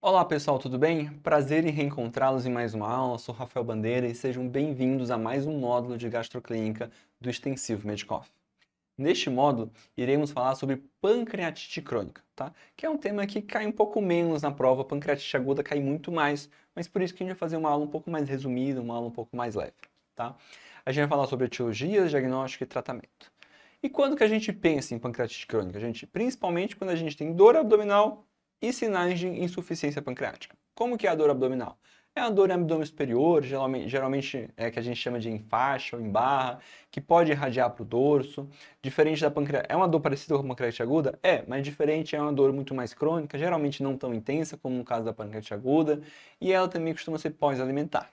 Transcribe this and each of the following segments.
Olá pessoal, tudo bem? Prazer em reencontrá-los em mais uma aula. Sou Rafael Bandeira e sejam bem-vindos a mais um módulo de gastroclínica do Extensivo Medicoff. Neste módulo, iremos falar sobre pancreatite crônica, tá? Que é um tema que cai um pouco menos na prova, pancreatite aguda cai muito mais, mas por isso que a gente vai fazer uma aula um pouco mais resumida, uma aula um pouco mais leve, tá? A gente vai falar sobre etiologias, diagnóstico e tratamento. E quando que a gente pensa em pancreatite crônica? Principalmente quando a gente tem dor abdominal e sinais de insuficiência pancreática. Como que é a dor abdominal? É a dor em abdômen superior, geralmente é que a gente chama de em faixa ou em barra, que pode irradiar para o dorso. Diferente da pancreatite, é uma dor parecida com a pancreatite aguda? É, mas diferente, é uma dor muito mais crônica, geralmente não tão intensa como no caso da pancreatite aguda, e ela também costuma ser pós-alimentar.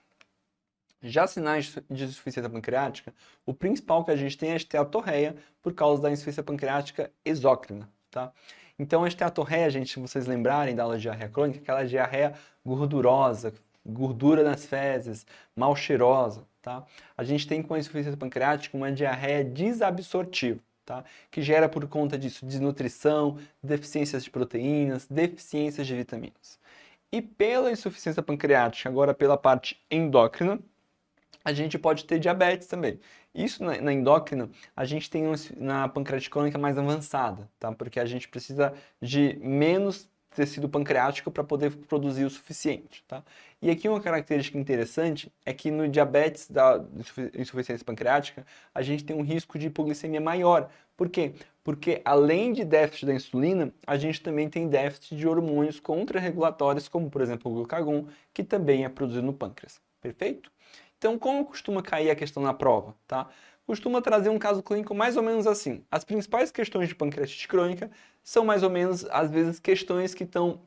Já sinais de insuficiência pancreática, o principal que a gente tem é a esteatorreia por causa da insuficiência pancreática exócrina, tá? Então a esteatorreia, gente, se vocês lembrarem da aula de diarreia crônica, aquela diarreia gordurosa, gordura nas fezes, mal cheirosa, tá? A gente tem com a insuficiência pancreática uma diarreia desabsortiva, tá? Que gera por conta disso desnutrição, deficiências de proteínas, deficiências de vitaminas. E pela insuficiência pancreática, agora pela parte endócrina, a gente pode ter diabetes também. Isso na endócrina, a gente tem na pancreatite crônica mais avançada, tá? Porque a gente precisa de menos tecido pancreático para poder produzir o suficiente, tá? E aqui uma característica interessante é que no diabetes da insuficiência pancreática, a gente tem um risco de hipoglicemia maior. Por quê? Porque além de déficit da insulina, a gente também tem déficit de hormônios contrarregulatórios, como por exemplo o glucagon, que também é produzido no pâncreas. Perfeito? Então, como costuma cair a questão na prova, tá? Costuma trazer um caso clínico mais ou menos assim. As principais questões de pancreatite crônica são mais ou menos, às vezes, questões que estão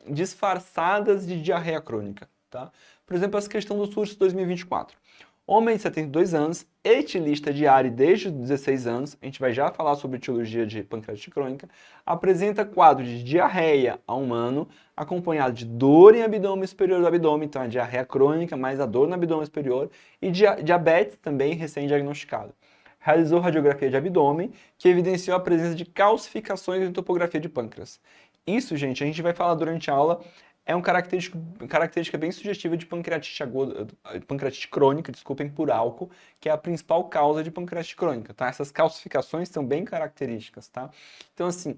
disfarçadas de diarreia crônica, tá? Por exemplo, essa questão do SURS 2024. Homem de 72 anos, etilista diário desde os 16 anos, a gente vai já falar sobre etiologia de pancreatite crônica, apresenta quadro de diarreia há um ano, acompanhado de dor em abdômen superior do abdômen, então a diarreia crônica, mais a dor no abdômen superior, e diabetes também recém-diagnosticado. Realizou radiografia de abdômen, que evidenciou a presença de calcificações em topografia de pâncreas. Isso, gente, a gente vai falar durante a aula, é uma característica bem sugestiva de pancreatite aguda, pancreatite crônica, desculpem, por álcool, que é a principal causa de pancreatite crônica, tá? Essas calcificações são bem características, tá? Então, assim,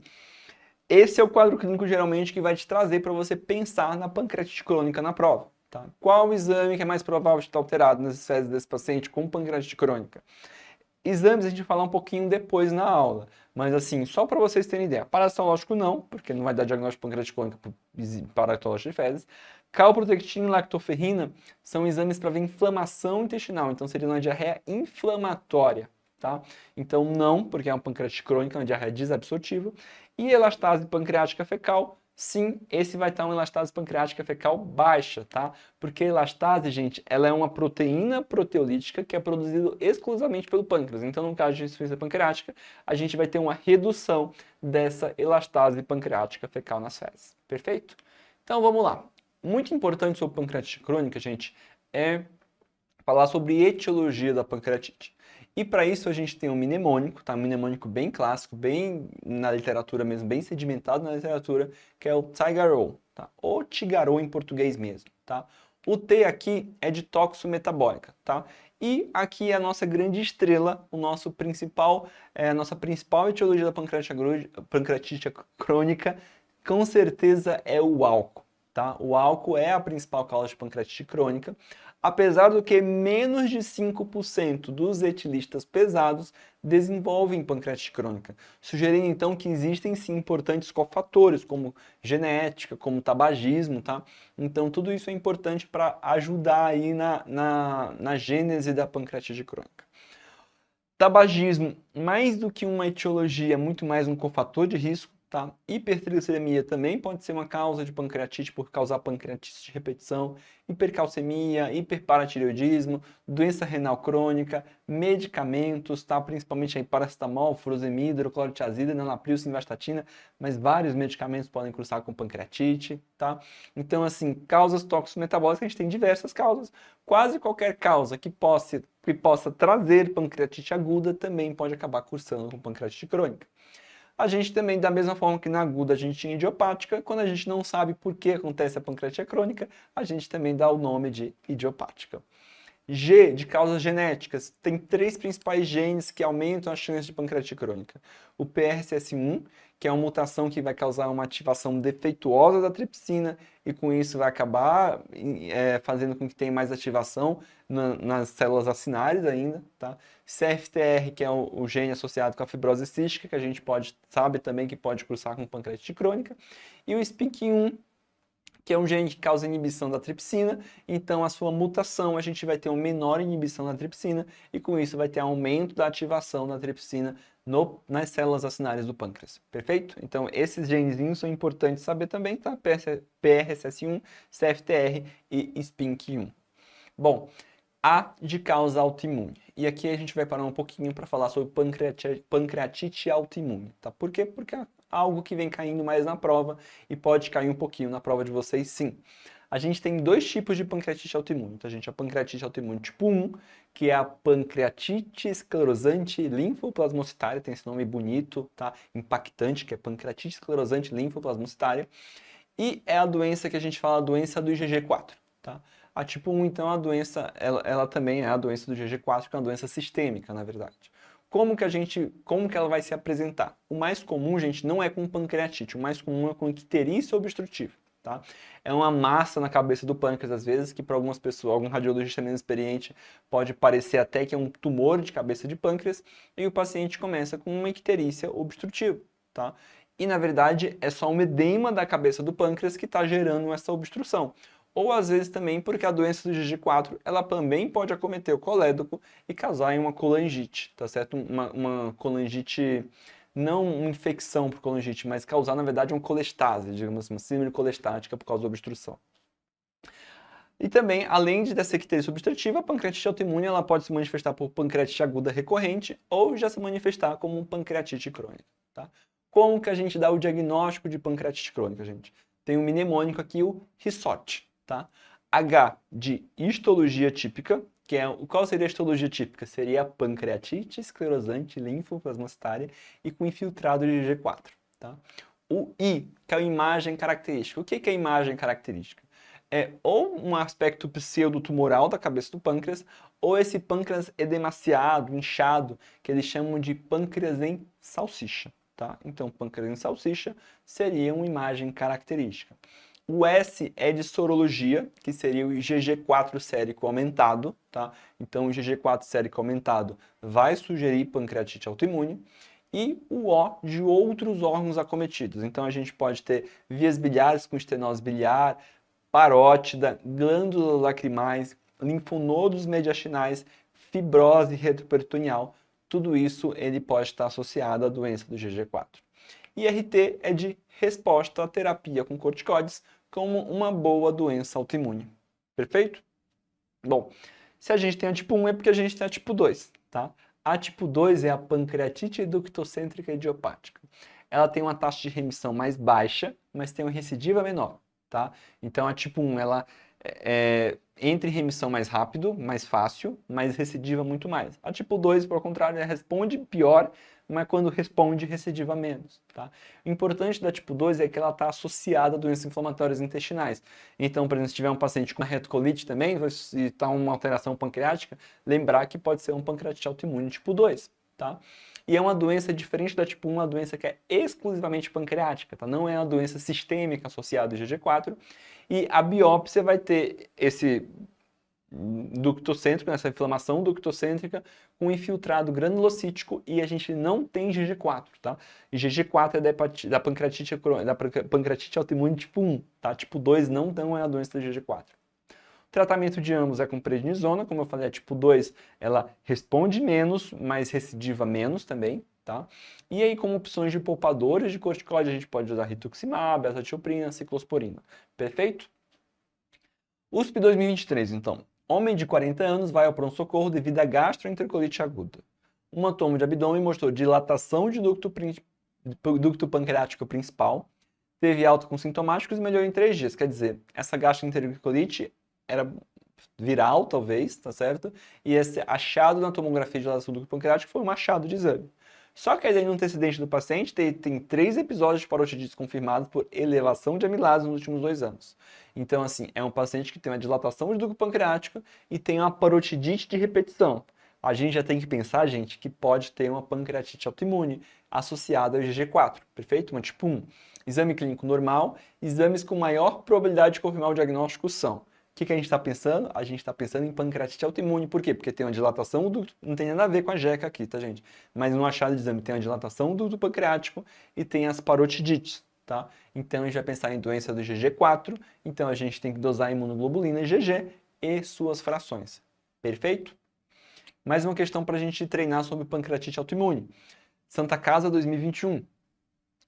esse é o quadro clínico geralmente que vai te trazer para você pensar na pancreatite crônica na prova, tá? Qual o exame que é mais provável de estar alterado nas fezes desse paciente com pancreatite crônica? Exames a gente vai falar um pouquinho depois na aula, mas assim, só para vocês terem ideia, parasitológico não, porque não vai dar diagnóstico de pancreatite crônica por parasitológico de fezes. Calprotectina e lactoferrina são exames para ver inflamação intestinal, então seria uma diarreia inflamatória, tá? Então não, porque é uma pancreatite crônica, uma diarreia desabsortiva. E elastase pancreática fecal, sim, esse vai estar uma elastase pancreática fecal baixa, tá? Porque a elastase, gente, ela é uma proteína proteolítica que é produzida exclusivamente pelo pâncreas. Então, no caso de insuficiência pancreática, a gente vai ter uma redução dessa elastase pancreática fecal nas fezes. Perfeito? Então, vamos lá. Muito importante sobre pancreatite crônica, gente, é falar sobre etiologia da pancreatite. E para isso a gente tem um mnemônico, tá? Um mnemônico bem clássico, bem na literatura mesmo, bem sedimentado na literatura, que é o TIGARO, tá? Ou TIGARO em português mesmo, tá? O T aqui é de toxometabólica, tá? E aqui é a nossa grande estrela, a nossa principal etiologia da pancreatite crônica, com certeza é o álcool, tá? O álcool é a principal causa de pancreatite crônica, apesar do que menos de 5% dos etilistas pesados desenvolvem pancreatite crônica, sugerindo então que existem sim importantes cofatores, como genética, como tabagismo, tá? Então tudo isso é importante para ajudar aí na gênese da pancreatite crônica. Tabagismo, mais do que uma etiologia, é muito mais um cofator de risco, tá? Hipertrigliceridemia também pode ser uma causa de pancreatite por causar pancreatite de repetição, hipercalcemia, hiperparatireoidismo, doença renal crônica, medicamentos, tá? Principalmente aí paracetamol, furosemida, hidroclorotiazida, enalapril, simvastatina, mas vários medicamentos podem cruzar com pancreatite, tá? Então, assim, causas toxicometabólicas, a gente tem diversas causas. Quase qualquer causa que possa trazer pancreatite aguda também pode acabar cursando com pancreatite crônica. A gente também, da mesma forma que na aguda a gente tinha idiopática, quando a gente não sabe por que acontece a pancreatite crônica, a gente também dá o nome de idiopática. G, de causas genéticas, tem 3 principais genes que aumentam a chance de pancreatite crônica. O PRCS1, que é uma mutação que vai causar uma ativação defeituosa da tripsina e com isso vai acabar fazendo com que tenha mais ativação nas células acinárias ainda, tá? CFTR, que é o gene associado com a fibrose cística, que a gente sabe também que pode cursar com pancreatite crônica. E o SPINK1, que é um gene que causa inibição da tripsina, então a sua mutação a gente vai ter uma menor inibição da tripsina e com isso vai ter aumento da ativação da tripsina nas células acinárias do pâncreas, perfeito? Então esses genezinhos são importantes saber também, tá? PRSS1, CFTR e SPINK1. Bom, A de causa autoimune. E aqui a gente vai parar um pouquinho para falar sobre pancreatite autoimune, tá? Por quê? Porque é algo que vem caindo mais na prova e pode cair um pouquinho na prova de vocês, sim. A gente tem 2 tipos de pancreatite autoimune, tá, gente? A pancreatite autoimune tipo 1, que é a pancreatite esclerosante linfoplasmocitária, tem esse nome bonito, tá? Impactante, que é pancreatite esclerosante linfoplasmocitária. E é a doença que a gente fala, a doença do IgG4, tá? A tipo 1, então, a doença, ela também é a doença do IgG4, que é uma doença sistêmica, na verdade. Como que ela vai se apresentar? O mais comum, gente, não é com pancreatite, o mais comum é com icterícia obstrutiva, tá? É uma massa na cabeça do pâncreas, às vezes, que para algumas pessoas, algum radiologista menos experiente, pode parecer até que é um tumor de cabeça de pâncreas, e o paciente começa com uma icterícia obstrutiva, tá? E, na verdade, é só um edema da cabeça do pâncreas que está gerando essa obstrução. Ou, às vezes, também porque a doença do IgG4, ela também pode acometer o colédoco e causar uma colangite, tá certo? Uma colangite, não uma infecção por colangite, mas causar, na verdade, uma colestase, digamos assim, uma síndrome colestática por causa da obstrução. E também, além dessa icterícia obstrutiva, a pancreatite autoimune ela pode se manifestar por pancreatite aguda recorrente ou já se manifestar como pancreatite crônica, tá? Como que a gente dá o diagnóstico de pancreatite crônica, gente? Tem um mnemônico aqui, o RISOT, tá? H de histologia típica, que é qual seria a histologia típica? Seria a pancreatite esclerosante linfoplasmocitária e com infiltrado de IgG4, tá? O I, que é a imagem característica. O que é a imagem característica? É ou um aspecto pseudotumoral da cabeça do pâncreas, ou esse pâncreas edemaciado, inchado, que eles chamam de pâncreas em salsicha, tá? Então, pâncreas em salsicha seria uma imagem característica. O S é de sorologia, que seria o IgG4 sérico aumentado, tá? Então, o IgG4 sérico aumentado vai sugerir pancreatite autoimune. E o O de outros órgãos acometidos. Então, a gente pode ter vias biliares com estenose biliar, parótida, glândulas lacrimais, linfonodos mediastinais, fibrose retroperitoneal. Tudo isso ele pode estar associado à doença do IgG4. E RT é de resposta à terapia com corticoides como uma boa doença autoimune. Perfeito? Bom, se a gente tem a tipo 1 é porque a gente tem a tipo 2, tá? A tipo 2 é a pancreatite eductocêntrica idiopática. Ela tem uma taxa de remissão mais baixa, mas tem uma recidiva menor, tá? Então a tipo 1 ela entra em remissão mais rápido, mais fácil, mas recidiva muito mais. A tipo 2, por contrário, ela responde pior, mas quando responde, recidiva menos, tá? O importante da tipo 2 é que ela está associada a doenças inflamatórias intestinais. Então, por exemplo, se tiver um paciente com retocolite também, se está uma alteração pancreática, lembrar que pode ser um pancreatite autoimune tipo 2, tá? E é uma doença diferente da tipo 1, uma doença que é exclusivamente pancreática, tá? Não é uma doença sistêmica associada ao IgG4. E a biópsia vai ter esse ductocêntrico, essa inflamação ductocêntrica com infiltrado granulocítico e a gente não tem IgG4, tá? IgG4 é da pancreatite autoimune tipo 1, tá? Tipo 2 não é a doença do IgG4. O tratamento de ambos é com prednisona, como eu falei, a tipo 2 ela responde menos, mas recidiva menos também, tá? E aí, como opções de poupadores de corticoide, a gente pode usar rituximab, azathioprina, ciclosporina. Perfeito? USP 2023, então. Homem de 40 anos vai ao pronto-socorro devido a gastroenterolite aguda. Uma tomo de abdômen mostrou dilatação de ducto pancreático principal, teve alta com sintomáticos e melhorou em 3 dias. Quer dizer, essa gastroenterolite era viral, talvez, tá certo? E esse achado na tomografia de dilatação do ducto pancreático foi um achado de exame. Só que aí no antecedente do paciente tem 3 episódios de parotidites confirmados por elevação de amilase nos últimos 2 anos. Então, assim, é um paciente que tem uma dilatação de ducto pancreático e tem uma parotidite de repetição. A gente já tem que pensar, gente, que pode ter uma pancreatite autoimune associada ao IgG4, perfeito? Uma tipo 1. Exame clínico normal, exames com maior probabilidade de confirmar o diagnóstico são. O que a gente está pensando? A gente está pensando em pancreatite autoimune. Por quê? Porque tem uma dilatação do ducto, não tem nada a ver com a jeca aqui, tá, gente? Mas no achado de exame tem uma dilatação do ducto pancreático e tem as parotidites, tá? Então a gente vai pensar em doença do IgG4, então a gente tem que dosar a imunoglobulina IgG e suas frações. Perfeito? Mais uma questão para a gente treinar sobre pancreatite autoimune. Santa Casa 2021.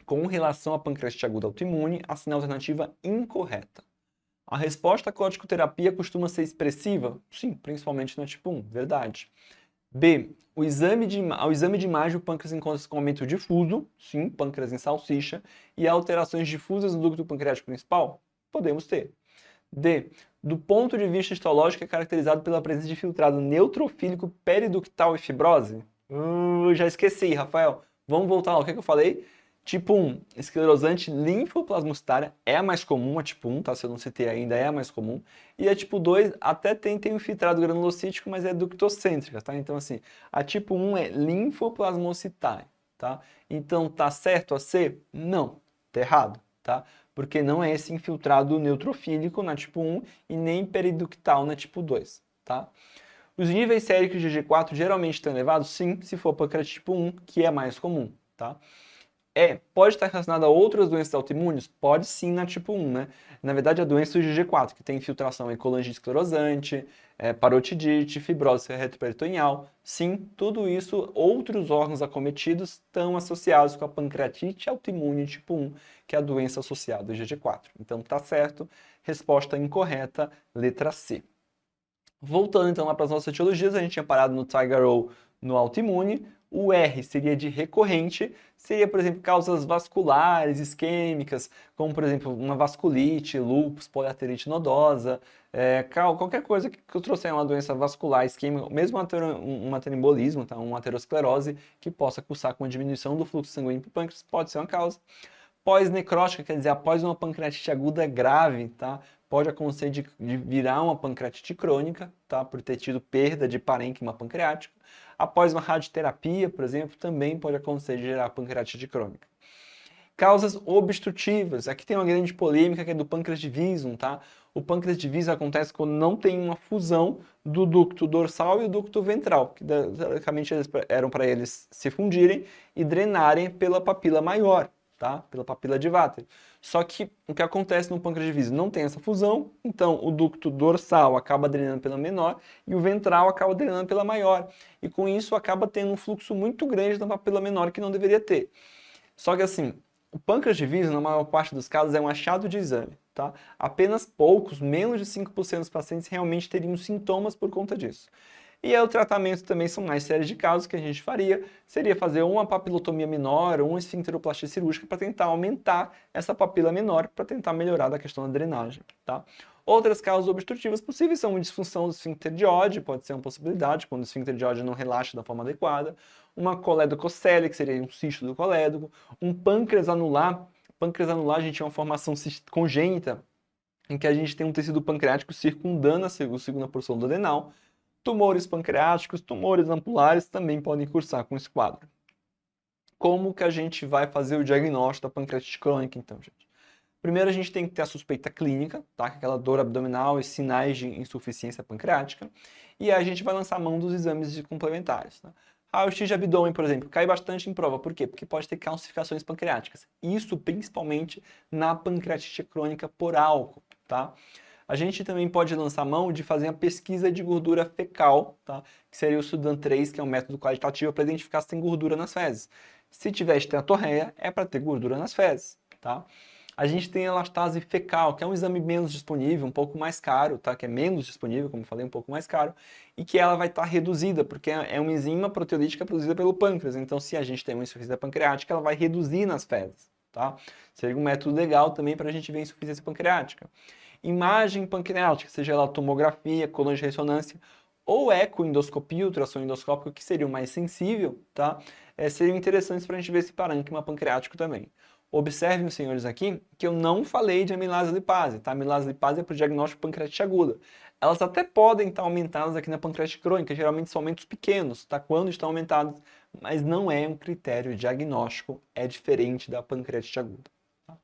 Com relação à pancreatite aguda autoimune, assina a alternativa incorreta. A resposta à corticoterapia costuma ser expressiva? Sim, principalmente na tipo 1, verdade. B. Ao exame de imagem, o pâncreas encontra-se com aumento difuso, sim, pâncreas em salsicha, e alterações difusas no ducto pancreático principal? Podemos ter. D. Do ponto de vista histológico, é caracterizado pela presença de filtrado neutrofílico periductal e fibrose? Já esqueci, Rafael. Vamos voltar lá. O que eu falei? Tipo 1, esclerosante linfoplasmocitária é a mais comum, a tipo 1, tá? Se eu não citei ainda, é a mais comum. E a tipo 2 até tem infiltrado granulocítico, mas é ductocêntrica, tá? Então, assim, a tipo 1 é linfoplasmocitária, tá? Então, tá certo a C? Não, tá errado, tá? Porque não é esse infiltrado neutrofílico na tipo 1 e nem periductal na tipo 2, tá? Os níveis séricos de G4 geralmente estão elevados? Sim, se for pancreatite tipo 1, que é mais comum, tá? Pode estar relacionado a outras doenças autoimunes? Pode sim na tipo 1, né? Na verdade, a doença do IgG4, que tem infiltração em colangite esclerosante, parotidite, fibrose retroperitoneal. Sim, tudo isso, outros órgãos acometidos estão associados com a pancreatite autoimune tipo 1, que é a doença associada ao IgG4. Então, tá certo. Resposta incorreta, letra C. Voltando então lá para as nossas etiologias, a gente tinha parado no Tiger-O no autoimune. O R seria de recorrente, seria, por exemplo, causas vasculares, isquêmicas, como, por exemplo, uma vasculite, lúpus, poliarterite nodosa, qualquer coisa que eu trouxer uma doença vascular, isquêmica, mesmo um aterombolismo, tá? Uma aterosclerose, que possa cursar com a diminuição do fluxo sanguíneo para o pâncreas, pode ser uma causa. Pós-necrótica, quer dizer, após uma pancreatite aguda grave, tá? Pode acontecer de virar uma pancreatite crônica, tá? Por ter tido perda de parênquima pancreático. Após uma radioterapia, por exemplo, também pode acontecer de gerar pancreatite crônica. Causas obstrutivas. Aqui tem uma grande polêmica que é do pâncreas divisum, tá? O pâncreas divisum acontece quando não tem uma fusão do ducto dorsal e o ducto ventral, que teoricamente eram para eles se fundirem e drenarem pela papila maior, tá? Pela papila de Vater. Só que o que acontece no pâncreas divisum? Não tem essa fusão, então o ducto dorsal acaba drenando pela menor e o ventral acaba drenando pela maior. E com isso acaba tendo um fluxo muito grande da papila menor que não deveria ter. Só que assim, o pâncreas divisum, na maior parte dos casos, é um achado de exame, tá? Apenas poucos, menos de 5% dos pacientes realmente teriam sintomas por conta disso. E aí o tratamento também são mais séries de casos que a gente faria, seria fazer uma papilotomia menor ou uma esfincteroplastia cirúrgica para tentar aumentar essa papila menor, para tentar melhorar a questão da drenagem, tá? Outras causas obstrutivas possíveis são uma disfunção do esfíncter de Oddi, pode ser uma possibilidade, quando o esfíncter de Oddi não relaxa da forma adequada, uma colédococele, que seria um cisto do colédoco, um pâncreas anular. Pâncreas anular, a gente é uma formação congênita, em que a gente tem um tecido pancreático circundando a segunda porção do adenal. Tumores pancreáticos, tumores ampulares também podem cursar com esse quadro. Como que a gente vai fazer o diagnóstico da pancreatite crônica, então, gente? Primeiro, a gente tem que ter a suspeita clínica, tá? Aquela dor abdominal e sinais de insuficiência pancreática. E aí a gente vai lançar a mão dos exames complementares, tá? Raio-x de abdômen, por exemplo, cai bastante em prova. Por quê? Porque pode ter calcificações pancreáticas. Isso principalmente na pancreatite crônica por álcool, tá? A gente também pode lançar mão de fazer uma pesquisa de gordura fecal, tá? Que seria o Sudan 3, que é um método qualitativo para identificar se tem gordura nas fezes. Se tiver esteatorreia, é para ter gordura nas fezes, tá? A gente tem a elastase fecal, que é um exame menos disponível, um pouco mais caro, tá? Que é menos disponível, como eu falei, um pouco mais caro, e que ela vai estar reduzida, porque é uma enzima proteolítica produzida pelo pâncreas. Então, se a gente tem uma insuficiência pancreática, ela vai reduzir nas fezes, tá? Seria um método legal também para a gente ver insuficiência pancreática. Imagem pancreática, seja ela tomografia, coluna de ressonância, ou ecoendoscopia, ultrassom endoscópico, que seria o mais sensível, tá? Seriam interessantes para a gente ver esse parâncrema pancreático também. Observem, senhores, aqui, que eu não falei de amilase lipase, tá? Amilase lipase é para o diagnóstico de pancreatite aguda. Elas até podem estar aumentadas aqui na pancreatite crônica, geralmente são aumentos pequenos, tá? Quando estão aumentadas, mas não é um critério diagnóstico, é diferente da pancreatite aguda. Tá?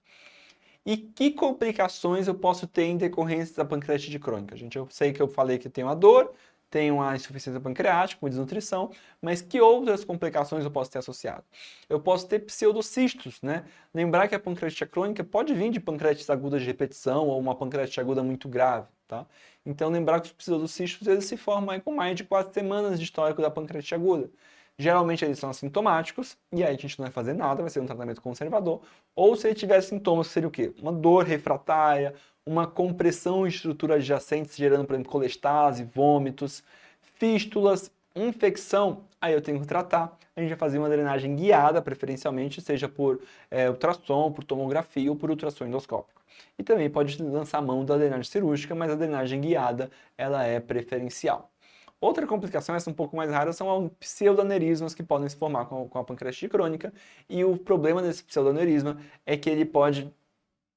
E que complicações eu posso ter em decorrência da pancreatite crônica? Gente, eu sei que eu falei que tenho a dor, tenho a insuficiência pancreática, com desnutrição, mas que outras complicações eu posso ter associado? Eu posso ter pseudocistos, né? Lembrar que a pancreatite crônica pode vir de pancreatites agudas de repetição ou uma pancreatite aguda muito grave, tá? Então lembrar que os pseudocistos eles se formam aí com mais de 4 semanas de histórico da pancreatite aguda. Geralmente eles são assintomáticos, e aí a gente não vai fazer nada, vai ser um tratamento conservador. Ou se ele tiver sintomas, seria o quê? Uma dor refratária, uma compressão em estruturas adjacentes, gerando, por exemplo, colestase, vômitos, fístulas, infecção, aí eu tenho que tratar. A gente vai fazer uma drenagem guiada, preferencialmente, seja por ultrassom, por tomografia ou por ultrassom endoscópico. E também pode lançar a mão da drenagem cirúrgica, mas a drenagem guiada, ela é preferencial. Outra complicação, essa um pouco mais rara, são pseudoaneurismas que podem se formar com a pancreatite crônica. E o problema desse pseudoaneurisma é que ele pode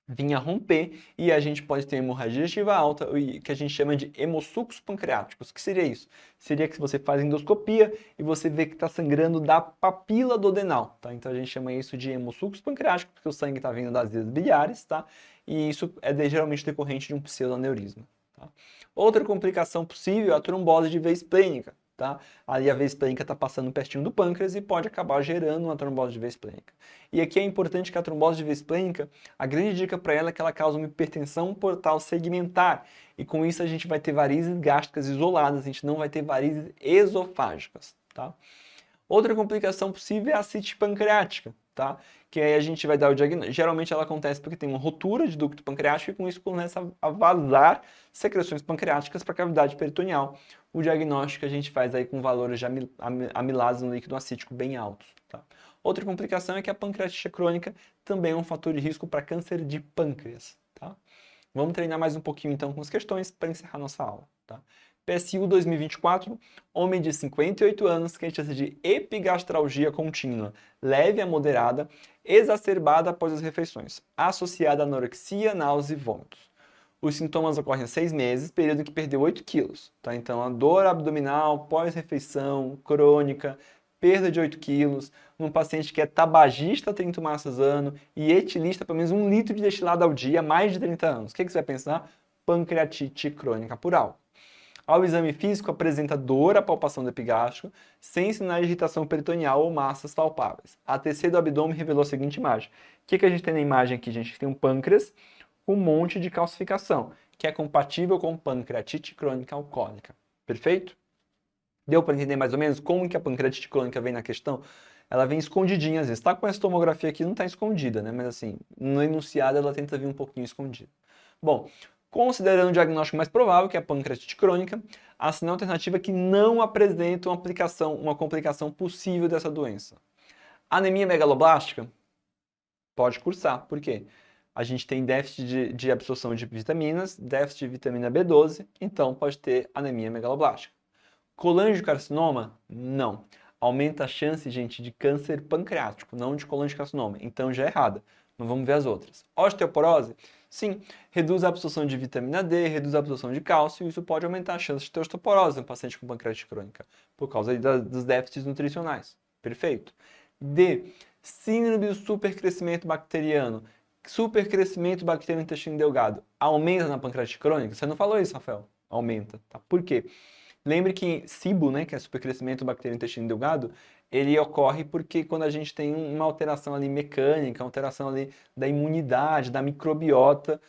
vir a romper e a gente pode ter hemorragia digestiva alta, que a gente chama de hemossucos pancreáticos. O que seria isso? Seria que você faz endoscopia e você vê que está sangrando da papila duodenal, tá? Então a gente chama isso de hemossucos pancreáticos, porque o sangue está vindo das vias biliares, tá? E isso é geralmente decorrente de um pseudoaneurisma. Tá? Outra complicação possível é a trombose de veia esplênica. Tá? Aí a veia esplênica está passando pertinho do pâncreas e pode acabar gerando uma trombose de veia esplênica. E aqui é importante que a trombose de veia esplênica, a grande dica para ela é que ela causa uma hipertensão portal segmentar. E com isso a gente vai ter varizes gástricas isoladas, a gente não vai ter varizes esofágicas. Tá? Outra complicação possível é a ascite pancreática, tá? Que aí a gente vai dar o diagnóstico. Geralmente ela acontece porque tem uma rotura de ducto pancreático e com isso começa a vazar secreções pancreáticas para a cavidade peritoneal. O diagnóstico que a gente faz aí com valores de amilase no líquido acítico bem altos, tá? Outra complicação é que a pancreatite crônica também é um fator de risco para câncer de pâncreas, tá? Vamos treinar mais um pouquinho então com as questões para encerrar nossa aula, tá? PSU 2024, homem de 58 anos, queixa-se de epigastralgia contínua, leve a moderada, exacerbada após as refeições, associada a anorexia, náusea e vômitos. Os sintomas ocorrem há 6 meses, período em que perdeu 8 quilos. Tá? Então, a dor abdominal, pós-refeição, crônica, perda de 8 quilos, num paciente que é tabagista há 30 maços ano e etilista pelo menos 1 litro de destilado ao dia há mais de 30 anos. O que você vai pensar? Pancreatite crônica por álcool. Ao exame físico, apresenta dor à palpação do epigástrico, sem sinais de irritação peritoneal ou massas palpáveis. A TC do abdômen revelou a seguinte imagem. O que a gente tem na imagem aqui? A gente tem um pâncreas com um monte de calcificação, que é compatível com pancreatite crônica alcoólica. Perfeito? Deu para entender mais ou menos como que a pancreatite crônica vem na questão? Ela vem escondidinha às vezes. Tá com essa tomografia aqui, não está escondida, né? Mas assim, no enunciado ela tenta vir um pouquinho escondida. Bom, considerando o diagnóstico mais provável, que é a pancreatite crônica, assinale a alternativa que não apresenta uma complicação possível dessa doença. Anemia megaloblástica? Pode cursar. Por quê? A gente tem déficit de absorção de vitaminas, déficit de vitamina B12, então pode ter anemia megaloblástica. Colangiocarcinoma? Não. Aumenta a chance, gente, de câncer pancreático, não de colangiocarcinoma. Então já é errada. Não vamos ver as outras. Osteoporose? Sim, reduz a absorção de vitamina D, reduz a absorção de cálcio, e isso pode aumentar a chance de ter osteoporose no paciente com pancreatite crônica, por causa dos déficits nutricionais. Perfeito? D. Síndrome do supercrescimento bacteriano. Supercrescimento bacteriano no intestino delgado. Aumenta na pancreatite crônica? Você não falou isso, Rafael? Aumenta. Tá? Por quê? Lembre que SIBO, né, que é supercrescimento bacteriano no intestino delgado, ele ocorre porque quando a gente tem uma alteração ali mecânica, uma alteração ali da imunidade, da microbiota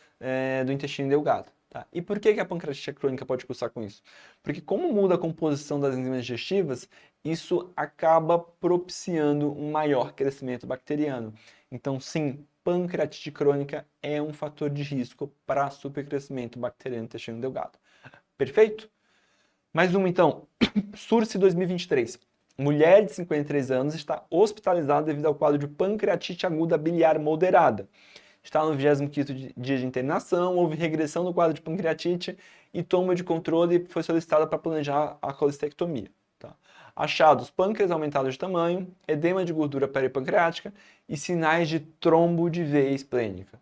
do intestino delgado. Tá? E por que a pancreatite crônica pode cursar com isso? Porque como muda a composição das enzimas digestivas, isso acaba propiciando um maior crescimento bacteriano. Então, sim, pancreatite crônica é um fator de risco para supercrescimento bacteriano no intestino delgado. Perfeito? Mais uma, então. SURSE 2023. Mulher de 53 anos está hospitalizada devido ao quadro de pancreatite aguda biliar moderada. está no 25º dia de internação, houve regressão no quadro de pancreatite e toma de controle foi solicitada para planejar a colestectomia. Tá? Achados: pâncreas aumentado de tamanho, edema de gordura peripancreática e sinais de trombo de veia esplênica.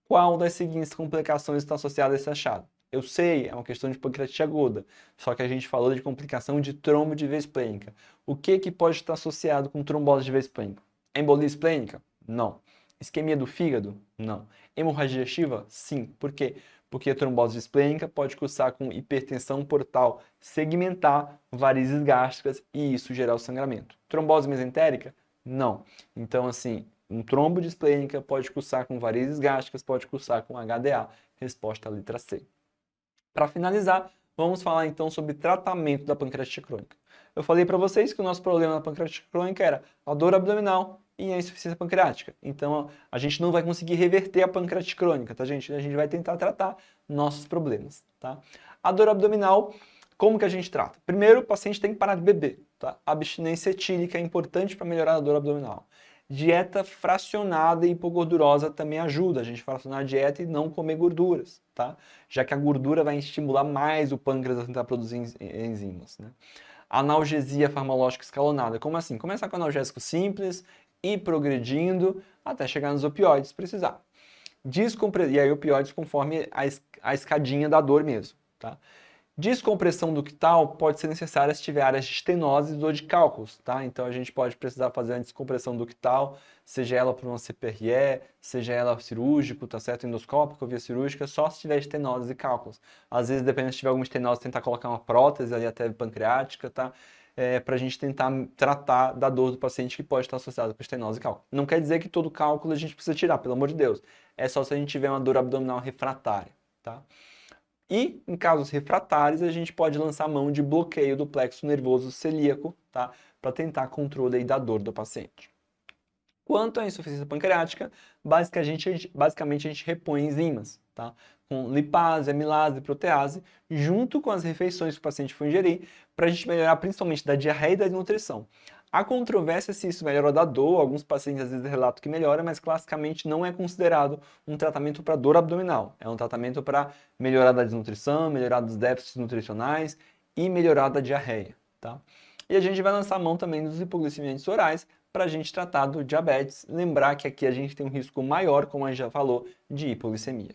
Qual das seguintes complicações está associada a esse achado? Eu sei, é uma questão de pancreatite aguda, só que a gente falou de complicação de trombo de veia esplênica. O que pode estar associado com trombose de veia esplênica? Embolia esplênica? Não. Isquemia do fígado? Não. Hemorragia digestiva? Sim. Por quê? Porque a trombose esplênica pode cursar com hipertensão portal segmentar, varizes gástricas e isso gerar o sangramento. Trombose mesentérica? Não. Então, assim, um trombo de esplênica pode cursar com varizes gástricas, pode cursar com HDA. Resposta à letra C. Para finalizar, vamos falar então sobre tratamento da pancreatite crônica. Eu falei para vocês que o nosso problema na pancreatite crônica era a dor abdominal e a insuficiência pancreática. Então, a gente não vai conseguir reverter a pancreatite crônica, tá, gente? A gente vai tentar tratar nossos problemas, tá? A dor abdominal, como que a gente trata? Primeiro, o paciente tem que parar de beber, tá? A abstinência etílica é importante para melhorar a dor abdominal. Dieta fracionada e hipogordurosa também ajuda a gente a fracionar a dieta e não comer gorduras, tá? Já que a gordura vai estimular mais o pâncreas a tentar produzir enzimas, né? Analgesia farmacológica escalonada. Como assim? Começar com analgésico simples e progredindo até chegar nos opioides, se precisar. E aí opioides conforme a escadinha da dor mesmo, tá? Descompressão ductal pode ser necessária se tiver áreas de estenose ou de cálculos, tá? Então a gente pode precisar fazer uma descompressão ductal, seja ela por uma CPRE, seja ela cirúrgico, tá certo? Endoscópico ou via cirúrgica, só se tiver estenose e cálculos. Às vezes, dependendo se tiver alguma estenose, tentar colocar uma prótese ali até pancreática, tá? Para a gente tentar tratar da dor do paciente que pode estar associada com estenose e cálculo. Não quer dizer que todo cálculo a gente precisa tirar, pelo amor de Deus. É só se a gente tiver uma dor abdominal refratária, tá? E, em casos refratários, a gente pode lançar mão de bloqueio do plexo nervoso celíaco, tá? Para tentar controle aí da dor do paciente. Quanto à insuficiência pancreática, basicamente a gente repõe enzimas, tá? Com lipase, amilase, protease, junto com as refeições que o paciente for ingerir, para a gente melhorar principalmente da diarreia e da desnutrição. Há controvérsia se isso melhora da dor, alguns pacientes às vezes relatam que melhora, mas classicamente não é considerado um tratamento para dor abdominal. É um tratamento para melhorar da desnutrição, melhorar dos déficits nutricionais e melhorar da diarreia, tá? E a gente vai lançar a mão também dos hipoglicemiantes orais para a gente tratar do diabetes. Lembrar que aqui a gente tem um risco maior, como a gente já falou, de hipoglicemia.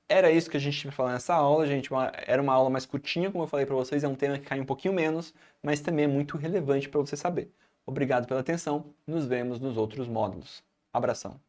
Era isso que a gente ia falar nessa aula, gente. Era uma aula mais curtinha, como eu falei para vocês, é um tema que cai um pouquinho menos, mas também é muito relevante para você saber. Obrigado pela atenção, nos vemos nos outros módulos. Abração!